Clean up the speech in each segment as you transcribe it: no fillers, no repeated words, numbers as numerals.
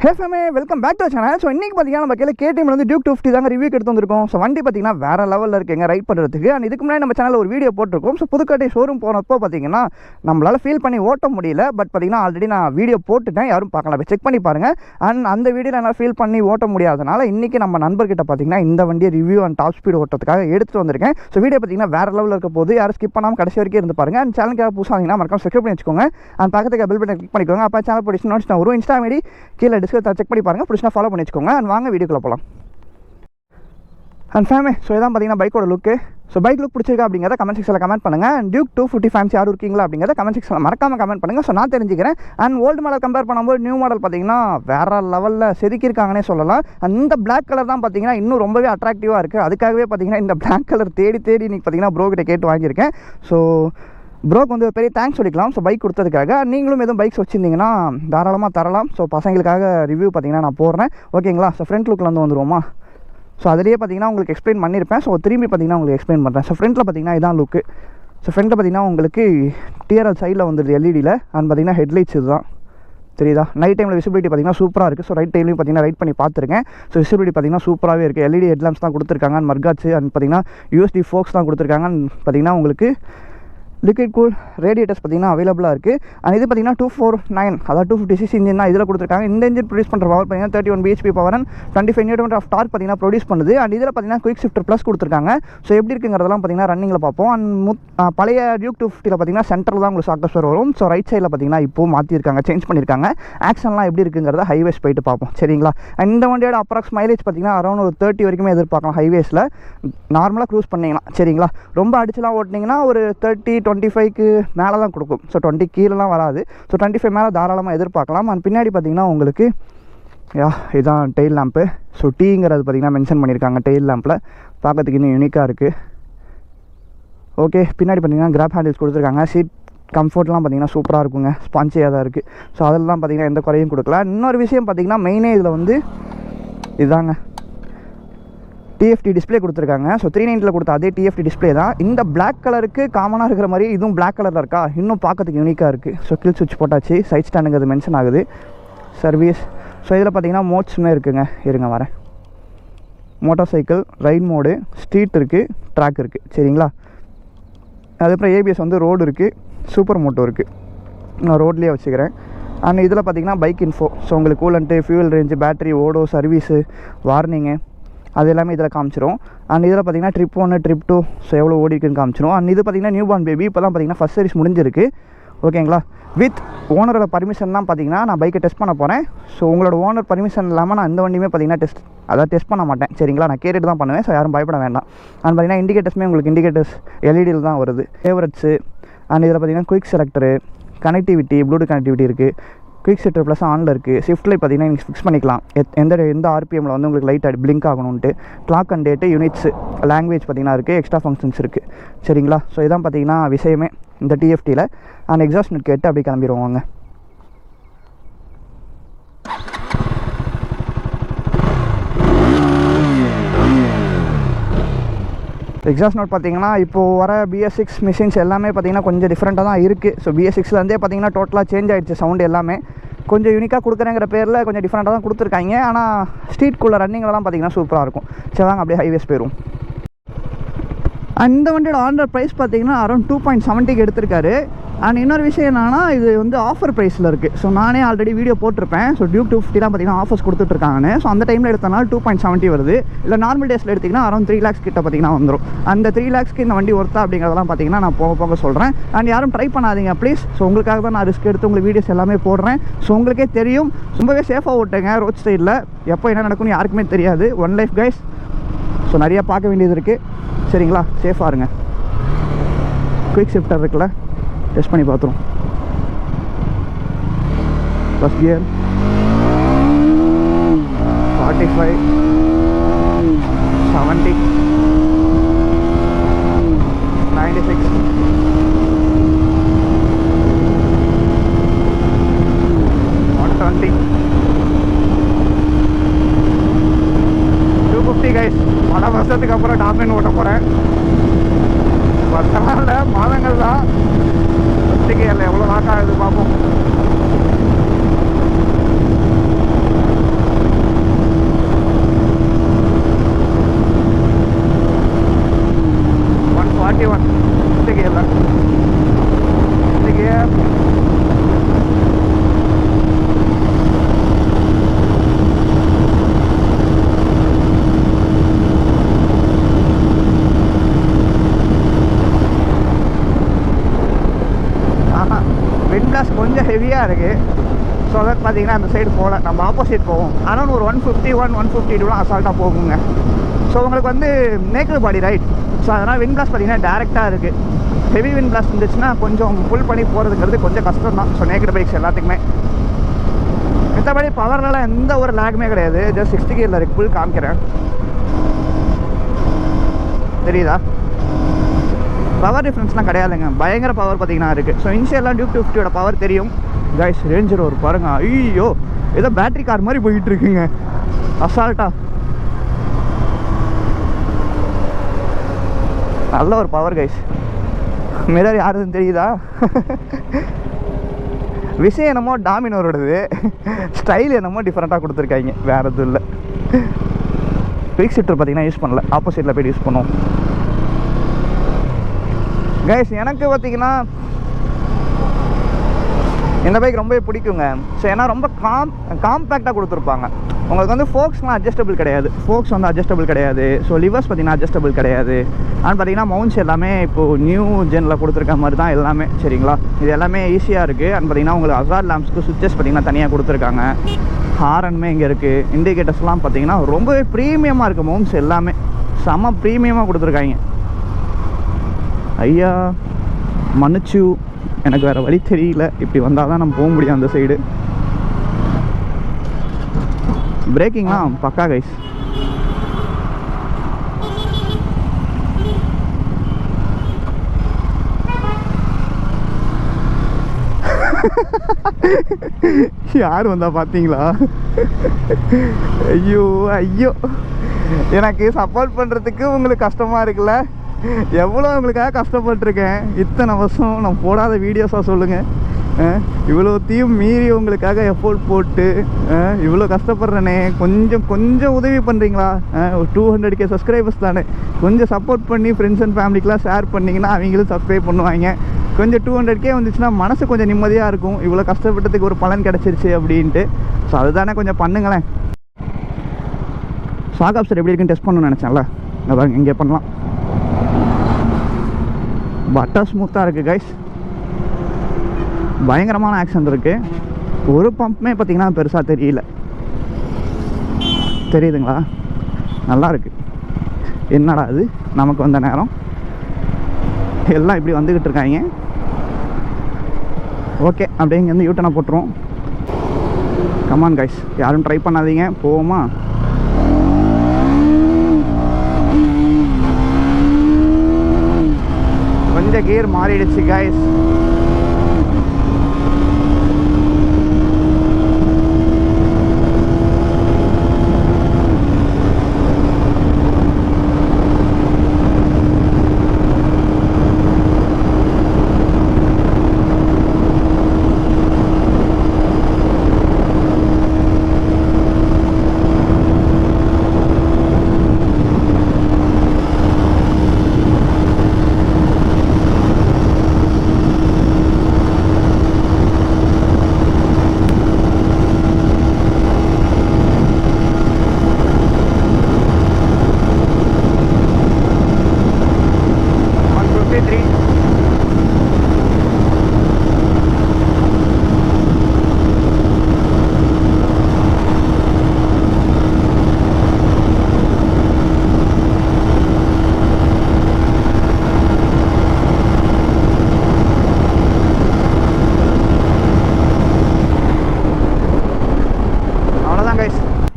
Hey fam, welcome back to channel. So இன்றைக்கி பார்த்தீங்கன்னா நம்ம கையில் KTM வந்து டியூக் 250 தாங்க ரிவ்யூக்கு எடுத்து வந்திருக்கோம். ஸோ வண்டி பார்த்தீங்கன்னா வேறு லெவலில் இருக்குங்க ரைட் பண்ணுறதுக்கு. அண்ட் இதுக்கு முன்னாடி நம்ம சேனலில் ஒரு வீடியோ போட்டிருக்கோம். ஸோ புதுக்கோட்டை ஷோரூம் போனப்போ பார்த்தீங்கன்னா நம்மளால் ஃபீல் பண்ணி ஓட்ட முடியல. பட் பார்த்தீங்கன்னா ஆல்ரெடி நான் வீடியோ போட்டுட்டேன், யாரும் பார்க்கலாம், செக் பண்ணி பாருங்கள். அண்ட் அந்த வீடியோவில் என்னால் ஃபீல் பண்ணி ஓட்ட முடியாதனால இன்றைக்கி நம்ம நண்பர்கிட்ட பார்த்தீங்கன்னா இந்த வண்டியை ரிவ்யூ அண்ட் டாப் ஸ்பீடு ஓட்டுறதுக்காக எடுத்துகிட்டு வந்திருக்கேன். ஸோ வீடியோ பார்த்தீங்கன்னா வேறு லெவலில் இருக்க போது யாரும் ஸ்கிப் பண்ணாமல் கடைசி வரைக்கும் இருந்து பாருங்கள். அண்ட் சேனலுக்காக புதுசாக வந்தீங்கன்னா மறக்காம சப்ஸ்கிரைப் பண்ணி வச்சுக்கோங்க. அண்ட் பக்கத்துக்கு பெல் பட்டன் கிளிக் பண்ணிக்கோங்க. அப்போ சேனல் பிடிச்சி நோட்ஸ் நான் ஒரு இன்ஸ்டா ஐடி கீழே டிஸ்கிரிப்ஷன் செக் பண்ணி பாருங்கள், பிடிச்சினா ஃபாலோ பண்ணி வச்சுக்கோங்க. அண்ட் வாங்க வீடியோக்குள்ள போகலாம். அண்ட் ஃபேமே, ஸோ இதான் பார்த்தீங்கன்னா பைக்கோட லுக்கு. ஸோ பைக் லுக் பிடிச்சிருக்கா அப்படிங்கிறத கமெண்ட் செக்ஷனில் கமெண்ட் பண்ணுங்கள். அண்ட் டியூக் 250 ஃபேன்ஸ் யாரும் இருக்கீங்களா அப்படிங்கிறத கமெண்ட் செக்ஷனில் மறக்காமல் கமெண்ட் பண்ணுங்கள். ஸோ நான் தெரிஞ்சுக்கிறேன். அண்ட் ஓல்டு மாடல் கம்பேர் பண்ணும்போது நியூ மாடல் பார்த்தீங்கன்னா வேறு லெவலில் செதுக்கியிருக்காங்கன்னே சொல்லலாம். அந்த பிளாக் கலர் தான் பார்த்தீங்கன்னா இன்னும் ரொம்பவே அட்ராக்டிவாக இருக்குது. அதுக்காகவே பார்த்தீங்கன்னா இந்த பிளாக் கலர் தேடி இன்றைக்கி பார்த்தீங்கன்னா ப்ரோ கிட்ட கேட்டு வாங்கியிருக்கேன். ஸோ ப்ரோக்கு வந்து பெரிய தேங்க்ஸ் சொல்லிக்கலாம். ஸோ பைக் கொடுத்ததுக்காக. நீங்களும் எதுவும் பைக்ஸ் வச்சுருந்தீங்கன்னா தாராளமாக தரலாம். ஸோ பசங்களுக்காக ரிவ்யூ பார்த்தீங்கன்னா நான் போடுறேன், ஓகேங்களா? ஸோ ஃப்ரண்ட் லுக்கில் வந்து வந்துருவோமா? ஸோ அதிலேயே பார்த்தீங்கன்னா உங்களுக்கு எக்ஸ்பிளைன் பண்ணியிருப்பேன். ஸோ திரும்பி பார்த்தீங்கன்னா உங்களுக்கு எக்ஸ்பிளைன் பண்ணுறேன். ஸோ ஃப்ரண்ட்டில் பார்த்தீங்கன்னா இதான் லுக்கு. ஸோ ஃப்ரண்ட்டில் பார்த்தீங்கன்னா உங்களுக்கு டிஆர்எல் சைடில் வந்துடுது எல்இடியில். அண்ட் பார்த்தீங்கன்னா ஹெட்லைட்ஸ் இதுதான் தெரியுதா? நைட் டைமில் விசிபிலிட்டி பார்த்தீங்கன்னா சூப்பராக இருக்குது. ஸோ ரைட் டைம்லையும் பார்த்தீங்கன்னா ரைட் பண்ணி பார்த்துருக்கேன். ஸோ விசிபிலிட்டி பார்த்தீங்கன்னா சூப்பராகவே இருக்குது. எல்இடி ஹெட்லாம்ப்ஸ் தான் கொடுத்துருக்காங்க. அண்ட் மர்காட்ஸ் அண்ட் பார்த்தீங்கன்னா யூஎஸ்டி ஃபோக்ஸ் தான் கொடுத்துருக்காங்க. அண்ட் பார்த்தீங்கன்னா உங்களுக்கு லிக்விட் கூல் ரேடியேட்டர்ஸ் பார்த்தீங்கன்னா அவைலபிளாக இருக்குது. அண்ட் இது பார்த்தீங்கன்னா 249 அதாவது 256 இன்ஜின் தான் இதில் கொடுத்துருக்காங்க. இந்த இன்ஜின் ப்ரொடியூஸ் பண்ணுற பவர் பார்த்தீங்கன்னா 31 BHP power and 25 newton of torque பார்த்தீங்கன்னா ப்ரொடியூஸ் பண்ணுது. அண்ட் இதில் பார்த்தீங்கன்னா குயிக் ஷிஃப்டர் ப்ளஸ் கொடுத்துருக்காங்க. ஸோ எப்படி இருக்குங்கிறதெல்லாம் பார்த்தீங்கன்னா ரன்னிங்கில் பார்ப்போம். அண்ட் பழைய டியூக் 250 பார்த்தீங்கன்னா சென்டரில் தான் உங்களுக்கு ஷாக் வரும். ஸோ ரைட் சைடில் பார்த்தீங்கன்னா இப்போது மாற்றிருக்காங்க, சேஞ்ச் பண்ணியிருக்காங்க. ஆக்ஷன்லாம் எப்படி இருக்குங்கிறத ஹைவேஸ் போயிட்டு பார்ப்போம், சரிங்களா? அண்ட் இந்த வண்டியோட அப்ராக்ஸ் மைலேஜ் பார்த்தீங்கன்னா அரௌண்ட் ஒரு 30 வரைக்குமே எதிர்பார்க்கலாம் ஹைவேஸில் நார்மலாக க்ரூஸ் பண்ணிங்கன்னா, சரிங்களா? ரொம்ப அடிச்சுலாம் ஓட்டினீங்கன்னா ஒரு 30-25க்கு மேலே தான் கொடுக்கும். ஸோ 20 கீழெலாம் வராது. ஸோ 25 மேலே தாராளமாக எதிர்பார்க்கலாம். அண்ட் பின்னாடி பார்த்தீங்கன்னா உங்களுக்கு இதுதான் டெயில் லேம்ப்பு. ஸோ டீங்கிறது பார்த்தீங்கன்னா மென்ஷன் பண்ணியிருக்காங்க டெயில் லேம்பில். பார்க்கறதுக்கு இன்னும் யூனிக்காக இருக்குது. ஓகே, பின்னாடி பார்த்தீங்கன்னா கிராப் ஹேண்டில்ஸ் கொடுத்துருக்காங்க. சீட் கம்ஃபர்ட்லாம் பார்த்தீங்கன்னா சூப்பராக இருக்குங்க, ஸ்பான்ச்சியாக தான் இருக்குது. ஸோ அதெல்லாம் பார்த்தீங்கன்னா எந்த குறையும் கொடுக்கல. இன்னொரு விஷயம் பார்த்தீங்கன்னா மெயினே இதில் வந்து இதுதாங்க டிஎஃப்டி டிஸ்பிளே கொடுத்துருக்காங்க. ஸோ 390 கொடுத்த அதே டிஎஃப்டி டிஸ்பிளே தான். இந்த பிளாக் கலருக்கு காமனாக இருக்கிற மாதிரி இதுவும் பிளாக் கலரில் இருக்கா, இன்னும் பார்க்கறதுக்கு யூனிக்காக இருக்குது. ஸோ கில் சுவிட்ச் போட்டாச்சு, சைட் ஸ்டாண்டுங்கிறது மென்ஷன் ஆகுது, சர்வீஸ். ஸோ இதில் பார்த்தீங்கன்னா மோட்ஸுமே இருக்குங்க, இருங்க வரேன். Motor cycle, right mode, street இருக்குது, ட்ராக் இருக்குது, சரிங்களா? அதுக்கப்புறம் ஏபிஎஸ் வந்து ரோடு இருக்குது, சூப்பர் மோட்டோ இருக்குது. நான் ரோட்லேயே வச்சுக்கிறேன். அண்ட் இதில் பார்த்தீங்கன்னா பைக் இன்ஃபோ. ஸோ உங்களுக்கு coolant, fuel range, battery, odo, service, warning அது எல்லாமே இதில் காமிச்சிரும். அண்ட் இதில் பார்த்தீங்கன்னா ட்ரிப் 1 ட்ரிப் 2 ஸோ எவ்வளோ ஓடிக்குன்னு காமிச்சிரும். அண்ட் இது பார்த்தீங்கன்னா நியூ பார்ன் பேபி இப்போ தான் பார்த்தீங்கன்னா ஃபஸ்ட் சர்வீஸ் முடிஞ்சிருக்கு, ஓகேங்களா? வித் ஓனரோட பர்மிஷன் தான் பார்த்தீங்கன்னா நான் பைக்கை டெஸ்ட் பண்ண போகிறேன். ஸோ உங்களோட ஓனர் பர்மிஷன் இல்லாமல் நான் இந்த வண்டியுமே பார்த்தீங்கன்னா டெஸ்ட் பண்ண மாட்டேன், சரிங்களா? நான் கேட்டுட்டு தான் பண்ணுவேன். ஸோ யாரும் பயப்பட வேண்டாம். அண்ட் பார்த்தீங்கன்னா இண்டிகேட்டர்ஸுமே உங்களுக்கு இண்டிகேட்டர்ஸ் எல்இடியில் தான் வருது, ஃபேவரட்ஸு. அண்ட் இதில் பார்த்தீங்கன்னா quick selector, connectivity, Bluetooth connectivity இருக்குது, குயிக் செட்டர் ப்ளஸ் ஆனில் இருக்குது. ஷிஃப்ட்டில் பார்த்தீங்கன்னா நீங்கள் ஃபிக்ஸ் பண்ணிக்கலாம் எந்த ஆர்பிஎம்மில் வந்து உங்களுக்கு லைட் பிளிங்க் ஆகணுன்ட்டு. Clock and date, units, language பார்த்தீங்கன்னா இருக்குது, எக்ஸ்ட்ரா ஃபங்க்ஷன்ஸ் இருக்குது, சரிங்களா? ஸோ இதான் பார்த்தீங்கன்னா விஷயமே இந்த டிஎஃப்டியில். அண்ட் எக்ஸாஸ்ட் நெட் கேட்டு அப்படி கிளம்பிடுவாங்க. எக்ஸாஸ்ட் நோட் பார்த்தீங்கன்னா இப்போது வர BS6 மிஷின்ஸ் எல்லாமே பார்த்தீங்கன்னா கொஞ்சம் டிஃப்ரெண்ட்டாக தான் இருக்குது. ஸோ BS6லேருந்தே பார்த்தீங்கன்னா டோட்டலாக சேஞ்ச் ஆகிடுச்சு. சவுண்டு எல்லாமே கொஞ்சம் யூனிக்காக கொடுக்குறேங்கிற பேரில் கொஞ்சம் டிஃப்ரெண்ட்டாக தான் கொடுத்துருக்காங்க. ஆனால் ஸ்ட்ரீட்குள்ளே ரன்னிங்லாம் பார்த்தீங்கன்னா சூப்பராக இருக்கும். சரி வாங்க அப்படியே ஹைவேஸ் போயிடும். அந்த வண்டியோட ஆர்டர் ப்ரைஸ் பார்த்தீங்கன்னா அரௌண்ட் 2.70க்கு எடுத்திருக்காரு. அண்ட் இன்னொரு விஷயம் என்னன்னா இது வந்து ஆஃபர் ப்ரைஸில் இருக்குது. ஸோ நானே ஆல்ரெடி வீடியோ போட்டிருப்பேன். ஸோ டியூக் 250 தான் பார்த்தீங்கன்னா ஆஃபர்ஸ் கொடுத்துட்ருக்காங்கன்னு. ஸோ அந்த டைமில் எடுத்தனால 2.70 வருது. இல்லை நார்மல் டேஸில் எடுத்திங்கன்னா அரௌண்ட் 3 lakhs கிட்ட பார்த்தீங்கன்னா வந்துடும். அந்த 3 lakhsக்கு இந்த வண்டி ஒர்த்தா அப்படிங்கிறதெல்லாம் பார்த்தீங்கன்னா நான் போக சொல்கிறேன். அண்ட் யாரும் ட்ரை பண்ணாதீங்க ப்ளீஸ். ஸோ உங்களுக்காக தான் நான் ரிஸ்க் எடுத்து உங்களுக்கு வீடியோஸ் எல்லாமே போடுறேன். ஸோ உங்களுக்கே தெரியும், ரொம்பவே சேஃபாக ஓட்டுங்க ரோட் சைடில். எப்போ என்ன நடக்கும்னு யாருக்குமே தெரியாது. One life guys. ஸோ நிறையா பார்க்க வேண்டியது இருக்குது, சரிங்களா? சேஃபாக இருங்க. குயிக் ஷிஃப்டர் இருக்குல்ல, டெஸ்ட் பண்ணி பார்த்துரும். First gear 45 70 96 120 250 guys. பல வருஷத்துக்கு அப்புறம் டாப்லைன் ஓட்ட போகிறேன். வருஷம்லாம் இல்லை, மாதங்கள் தான். ஃபஸ்ட்டு கியரில் எவ்வளோ லாக் ஆகுது பார்ப்போம். 21 கியரில் கியர் விண்ட் பிளாஸ்ட் கொஞ்சம் ஹெவியாக இருக்குது. ஸோ அதாவது பார்த்தீங்கன்னா அந்த சைடு போகல, நம்ம ஆப்போசிட் போவோம். ஆனால் ஒரு 151 152 அசால்ட்டாக போகுங்க. ஸோ உங்களுக்கு வந்து நேக்கல் பாடி ரைட். ஸோ அதனால் விண்ட் பிளாஸ்ட் பார்த்தீங்கன்னா டேரெக்டாக இருக்குது. ஹெவி விண்ட் பிளாஸ்ட் இருந்துச்சுன்னா கொஞ்சம் புல் பண்ணி போகிறதுங்கிறது கொஞ்சம் கஷ்டம் தான். ஸோ நேக்கட் பைக்ஸ் எல்லாத்துக்குமே. மற்றபடி பவர்லாம் எந்த ஒரு லேக்குமே கிடையாது. ஜஸ்ட் 60 கியரில் இருக்குது. புல் காமிக்கிறேன், தெரியுதா? பவர் டிஃப்ரென்ஸ்லாம் கிடையாதுங்க, பயங்கர பவர் பார்த்தீங்கன்னா இருக்குது. ஸோ இன்ஷியல்லாம் டியூக் 250 பவர் தெரியும் கைஸ். ரேஞ்சர் ஒரு பாருங்க, ஐயோ ஏதோ பேட்டரி கார் மாதிரி போயிட்டு இருக்குங்க அசால்ட்டா. நல்ல ஒரு பவர் கைஸ். மிரர் யாருன்னு தெரியுதா? விஷயம் என்னமோ டாமினோரோடது, ஸ்டைல் என்னமோ டிஃப்ரெண்ட்டாக கொடுத்துருக்காங்க, வேறு எதுவும் இல்லை. குயிக் ஷிஃப்டர் பார்த்தீங்கன்னா யூஸ் பண்ணல, ஆப்போசிட்டில் போய்ட்டு யூஸ் பண்ணுவோம் கைஸ். எனக்கு பார்த்தீங்கன்னா இந்த பைக் ரொம்பவே பிடிக்குங்க. ஸோ ஏன்னா ரொம்ப காம்பேக்டாக கொடுத்துருப்பாங்க. உங்களுக்கு வந்து ஃபோக்ஸ்லாம் அட்ஜஸ்டபிள் கிடையாது, ஃபோக்ஸ் வந்து அட்ஜஸ்டபிள் கிடையாது. ஸோ லிவர்ஸ் பார்த்தீங்கன்னா அட்ஜஸ்டபிள் கிடையாது. ஆனால் பார்த்தீங்கன்னா மவுண்ட்ஸ் எல்லாமே இப்போது நியூ ஜெனில் கொடுத்துருக்க மாதிரி தான் எல்லாமே, சரிங்களா? இது எல்லாமே ஈஸியாக இருக்குது. அண்ட் பார்த்தீங்கன்னா உங்களுக்கு ஹசார்ட் லேம்ப்ஸ்க்கு சுவிட்சஸ் பார்த்தீங்கன்னா தனியாக கொடுத்துருக்காங்க. ஹாரனுமே இங்கே இருக்குது. இண்டிகேட்டர்ஸ்லாம் பார்த்தீங்கன்னா ரொம்பவே ப்ரீமியமாக இருக்குது. மவுண்ட்ஸ் எல்லாமே செம்ம ப்ரீமியமாக கொடுத்துருக்காங்க. ஐயா மன்னிச்சு, எனக்கு வேறு வழி தெரியல. இப்படி வந்தால் தான் நம்ம போக முடியும் அந்த சைடு. பிரேக்கிங்லாம் பக்கா கைஸ். யார் வந்தா பார்த்தீங்களா? ஐயோ ஐயோ, எனக்கு சப்போர்ட் பண்ணுறதுக்கு உங்களுக்கு கஷ்டமாக இருக்குல்ல? எவ்வளோ உங்களுக்காக கஷ்டப்பட்டுருக்கேன் இத்தனை வருஷம். நான் போடாத வீடியோஸாக சொல்லுங்கள். இவ்வளோத்தையும் மீறி உங்களுக்காக எஃபோர்ட் போட்டு இவ்வளோ கஷ்டப்படுறேனே. கொஞ்சம் உதவி பண்ணுறீங்களா? ஒரு 200K சப்ஸ்கிரைபர்ஸ் தானே, கொஞ்சம் சப்போர்ட் பண்ணி ஃப்ரெண்ட்ஸ் அண்ட் ஃபேமிலிக்கெலாம் ஷேர் பண்ணிங்கன்னா அவங்களும் சப்ஸ்கிரைப் பண்ணுவாங்க. கொஞ்சம் 200K வந்துச்சுன்னா மனசு கொஞ்சம் நிம்மதியாக இருக்கும். இவ்வளோ கஷ்டப்பட்டதுக்கு ஒரு பலன் கிடச்சிருச்சு அப்படின்ட்டு. ஸோ அதுதானே கொஞ்சம் பண்ணுங்களேன். ஷாக் அப்சர் எப்படி இருக்குன்னு டெஸ்ட் பண்ணணும்னு நினச்சேன்ல, அதான் இங்கே பண்ணலாம். பட்டர் ஸ்மூத்தாக இருக்குது கைஸ். பயங்கரமான ஆக்ஷன் இருக்குது. ஒரு பம்புமே பார்த்திங்கன்னா பெருசாக தெரியல, தெரியுதுங்களா? நல்லா இருக்குது. என்னடா அது நமக்கு வந்த நேரம். எல்லாம் இப்படி வந்துக்கிட்டு இருக்காங்க. ஓகே, அப்படியே இங்கேருந்து யூட்டனை போட்டுருவோம். கமான் கைஸ், யாரும் ட்ரை பண்ணாதீங்க, போவோமா? கொஞ்சம் கியர் மாறிடுச்சு கைஸ்.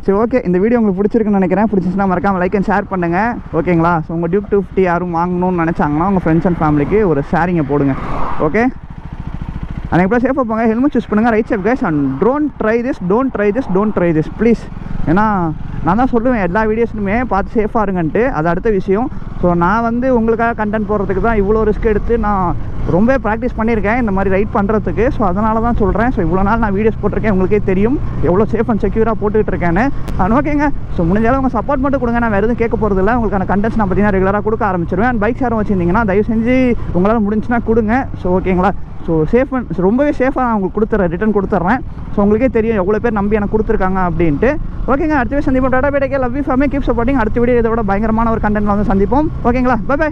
சரி, ஓகே. இந்த வீடியோ உங்களுக்கு பிடிச்சிருக்குன்னு நினைக்கிறேன். பிடிச்சிச்சுன்னா மறக்காமல் லைக் அண்ட் ஷேர் பண்ணுங்கள், ஓகேங்களா? ஸோ உங்கள் டியூக் 250 யாரும் வாங்கணும்னு நினச்சாங்கன்னா உங்கள் ஃப்ரெண்ட்ஸ் அண்ட் ஃபேமிலிக்கு ஒரு ஷேரிங்கை போடுங்க, ஓகே? அன்றைக்கி எப்போ சேஃபாக போங்க, ஹெல்மெட் சூஸ் பண்ணுங்கள், right safe guys. And don't try this please. ஏன்னா நான் தான் சொல்லுவேன் எல்லா வீடியோஸ்லுமே பார்த்து சேஃபாக இருங்கன்ட்டு, அது அடுத்த விஷயம். ஸோ நான் வந்து உங்களுக்காக கண்டென்ட் போடுறதுக்கு தான் இவ்வளோ ரிஸ்க் எடுத்து நான் ரொம்ப ப்ராக்டிஸ் பண்ணியிருக்கேன் இந்த மாதிரி ரைட் பண்ணுறதுக்கு. ஸோ அதனால தான் சொல்கிறேன். ஸோ இவ்வளோ நாள் நான் வீடியோஸ் போட்டிருக்கேன், உங்களுக்கே தெரியும் எவ்வளோ சேஃப் அண்ட் செக்யூராக போட்டுக்கிட்டு இருக்கேன்னு. ஓகேங்க. ஸோ முடிஞ்சாலும் உங்கள் சப்போர்ட் மட்டும் கொடுங்க, நான் வேறு எதுவும் கேட்க போகிறதில்ல. உங்களுக்கான கண்டென்ட்ஸ் நான் பார்த்தீங்கன்னா ரெகுலராக கொடுக்க ஆரம்பிச்சிருவேன். அண்ட் பைக் ஷேரும் வச்சுருந்தீங்கன்னா தயவு செஞ்சு உங்களால் முடிஞ்சுன்னா கொடுங்க. ஸோ ஓகேங்களா. ஸோ சேஃப் அண்ட் ரொம்பவே சேஃபாக நான் உங்களுக்கு கொடுத்துட்றேன், ரிட்டன் கொடுத்துட்றேன். ஸோ உங்களுக்கே தெரியும் எவ்வளோ பேர் நம்பி எனக்கு கொடுத்துருக்காங்க அப்படின்ட்டு. ஓகேங்க. அடுத்த வீடியோ சந்திப்போம். டாடா bye take care, love you for me, keep supporting. அடுத்த வீடியோ இதை விட பயங்கரமான ஒரு கண்டென்ட்ல வந்து சந்திப்போம். ஓகேங்களா. Bye by.